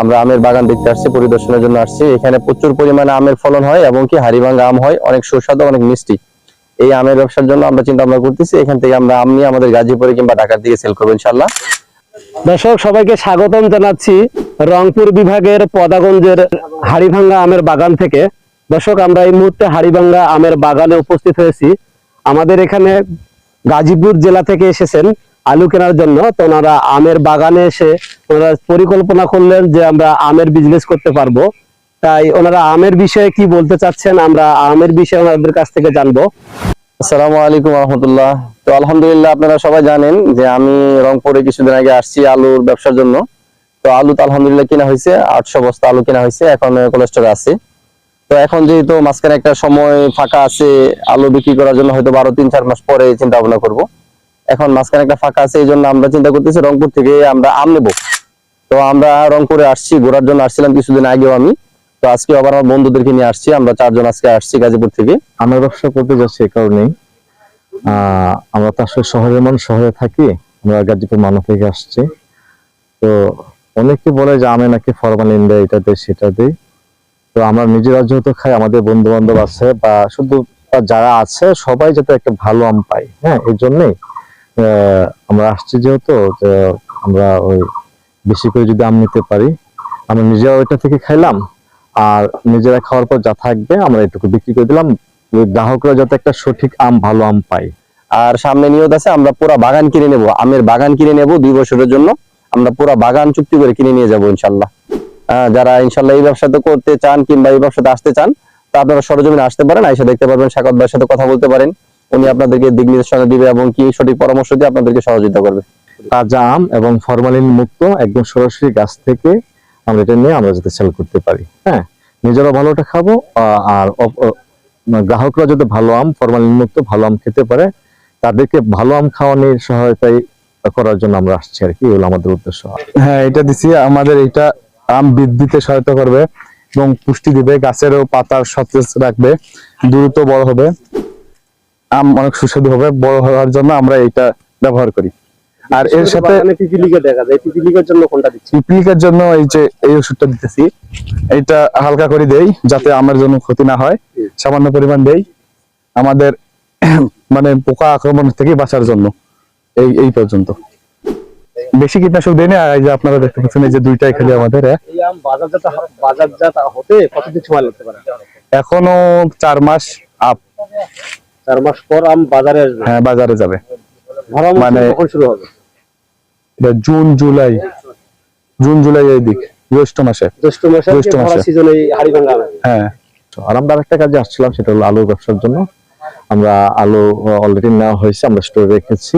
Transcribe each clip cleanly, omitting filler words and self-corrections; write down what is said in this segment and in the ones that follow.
আমরা আমের বাগান দেখতে আসছি, পরিদর্শনের জন্য আসছি। এখানে প্রচুর পরিমাণে আমের ফলন হয় এবং কি হাড়িভাঙ্গা আম হয়, অনেক সুস্বাদু, অনেক মিষ্টি। এই আমের ব্যবসার জন্য আমরা চিন্তা ভাবনা করতেছি, এখান থেকে আমরা আম নিয়ে আমাদের গাজীপুরে কিংবা ঢাকার দিকে সেল করবো ইনশাল্লাহ। দর্শক সবাইকে স্বাগতম জানাচ্ছি রংপুর বিভাগের পদাগঞ্জের হাড়িভাঙ্গা আমের বাগান থেকে। দর্শক আমরা এই মুহূর্তে হাড়িভাঙ্গা আমের বাগানে উপস্থিত হয়েছি। আমাদের এখানে গাজীপুর জেলা থেকে এসেছেন আলু কেনার জন্য। তো ওনারা আমের বাগানে এসে ওনারা পরিকল্পনা করলেন যে আমরা আমের বিজনেস করতে পারবো। তাই ওনারা আমের বিষয়ে কি বলতে চাচ্ছেন আমরা আমের বিষয়ে ওনাদের কাছ থেকে জানবো। আসসালামু আলাইকুম রহমতুল্লাহ। তো আলহামদুলিল্লাহ, আপনারা সবাই জানেন যে আমি রংপুরে কিছুদিন আগে আসছি আলুর ব্যবসার জন্য। তো আলু তো আলহামদুলিল্লাহ কিনা হয়েছে, 800 বস্তা আলু কিনা হয়েছে, এখন কোল্ড স্টোরে আছে। তো এখন যেহেতু মাঝখানে একটা সময় ফাঁকা আছে আলু বিক্রি করার জন্য, হয়তো 3-4 মাস পরে চিন্তা ভাবনা করবো। এখন মাঝখানে একটা ফাঁকা আছে, এই জন্য আমরা চিন্তা করতেছি রংপুর থেকে আমরা আম নেবো। তো আমরা রংপুরে আসছি, ঘোরার জন্য আসছিলাম কিছুদিন আগেও আমি। তো আজকে আবার আমার বন্ধুদেরকে নিয়ে আসছি, আমরা 4 জন আজকে আসছি গাজীপুর থেকে। আমের ব্যবসা করতে যাচ্ছি এই কারণেই, আমরা তো আসলে শহরের মানুষ, শহরে থাকি, আমরা গাজীপুর মানা থেকে আসছি। তো অনেকে বলে যে আমে নাকি ফরমালিন দেয়, এটা দেয় সেটা দেয়। তো আমরা নিজেরা যেহেতু খাই, আমাদের বন্ধু বান্ধব আছে বা শুধু যারা আছে সবাই যাতে একটা ভালো আম পাই, হ্যাঁ, এই জন্যই আমরা আসছি। যেহেতু আমরা ওই বেশি করে যদি আম নিতে পারি, আমরা নিজেরা ওইটা থেকে খাইলাম, আর নিজেরা খাওয়ার পর যা থাকবে আমরা এটুকু বিক্রি করে দিলাম, গ্রাহকরা যাতে একটা সঠিক আম, ভালো আম পাই। আর সামনে নিয়ত আছে আমরা পুরো বাগান কিনে নেব, আমের বাগান কিনে নেব 2 বছরের জন্য। আমরা পুরো বাগান চুক্তি করে কিনে নিয়ে যাবো ইনশাল্লাহ। যারা ইনশাল্লাহ এই ব্যবসাতে করতে চান কিংবা এই ব্যবসাতে আসতে চান, তা আপনারা সরজমিনে আসতে পারেন, এসে দেখতে পারবেন, শাকাত ভাইয়ের সাথে কথা বলতে পারেন। উনি আপনাদেরকে দিক নির্দেশনা দিবে এবং কি সঠিক পরামর্শ দিয়ে আপনাদেরকে সহযোগিতা করবে। তাজা আম এবং ফরমালিন মুক্ত, একদম সরাসরি গাছ থেকে আমরা এটা নিয়ে আমরা যাতে সেল করতে পারি, হ্যাঁ, নিজেরা ভালোটা খাবো, আর গ্রাহকরা যদি ভালো আম, ফরমালিন মুক্ত ভালো আম খেতে পারে, তাদেরকে ভালো আম খাওয়ানোর সহায়তাই করার জন্য আমরা আসছি আর কি, এগুলো আমাদের উদ্দেশ্য। হ্যাঁ, এটা দিছি, আমাদের এটা আম বৃদ্ধিতে সহায়তা করবে এবং পুষ্টি দিবে, গাছেরও পাতার সতেজ রাখবে, দ্রুত বড় হবে, আম অনেক সুস্বাদু হবে। বড় হওয়ার জন্য আমরা এটা ব্যবহার করি। আর এর সাথে পিপিলিকা দেখা যায়, পিপিলিকার জন্য কোনটা দিচ্ছি? পিপলিকার জন্য এই যে এই ওষুধটা দিতেছি, এটা হালকা করে দেই যাতে আমার জন্য ক্ষতি না হয়, সামান্য পরিমাণ দেই আমাদের মানে পোকা আক্রমণ থেকে বাঁচার জন্য। এই পর্যন্ত বেশি কীটনাশক দেয় না। আর এই যে আপনারা দেখতে পাচ্ছেন, এই যে দুইটাই খালি আমাদের। এই আম বাজারজাত হতে কতদিন সময় লাগতে পারে? এখনো 4 মাস আপ। 4 মাস পর আম বাজারে আসবে? হ্যাঁ, বাজারে যাবে। মানে কখন শুরু হবে? জুন জুলাই এই দিক, জ্যৈষ্ঠ মাসে। সিজনে হাড়িভাঙ্গা। হ্যাঁ, আর আমরা একটা কাজে আসছিলাম, সেটা হলো আলুর ব্যবসার জন্য। আমরা আলু অলরেডি নেওয়া হয়েছে, আমরা স্টোরে রেখেছি।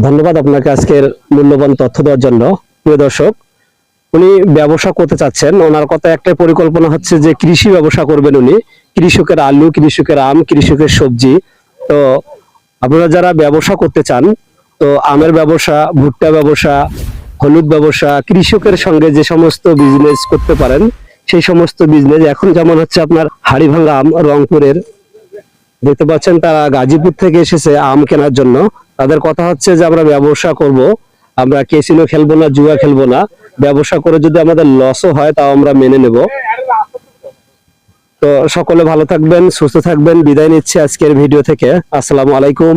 ধন্যবাদ আপনাকে আজকের মূল্যবান তথ্য দেওয়ার জন্য। প্রিয় দর্শক, উনি ব্যবসা করতে চাচ্ছেন, ওনার কথা একটাই পরিকল্পনা হচ্ছে যে কৃষি ব্যবসা করবেন উনি। কৃষকের আলু, কৃষকের আম, কৃষকের সবজি। তো আপনারা যারা ব্যবসা করতে চান, তো আমের ব্যবসা, ভুট্টা ব্যবসা, হলুদ ব্যবসা, কৃষকের সঙ্গে যে সমস্ত বিজনেস করতে পারেন, সেই সমস্ত বিজনেস এখন যেমন হচ্ছে আপনার হাড়িভাঙ্গা আম রংপুরের দেখতে পাচ্ছেন, তারা গাজীপুর থেকে এসেছে আম কেনার জন্য। তাদের কথা হচ্ছে যে আমরা ব্যবসা করব, আমরা ক্যাসিনো খেলবো না, জুয়া খেলবো না, ব্যবসা করে যদি আমাদের লসও হয় তাও আমরা মেনে নেব। তো সকলে ভালো থাকবেন, সুস্থ থাকবেন, বিদায় নিচ্ছি আজকের ভিডিও থেকে। আসসালামু আলাইকুম।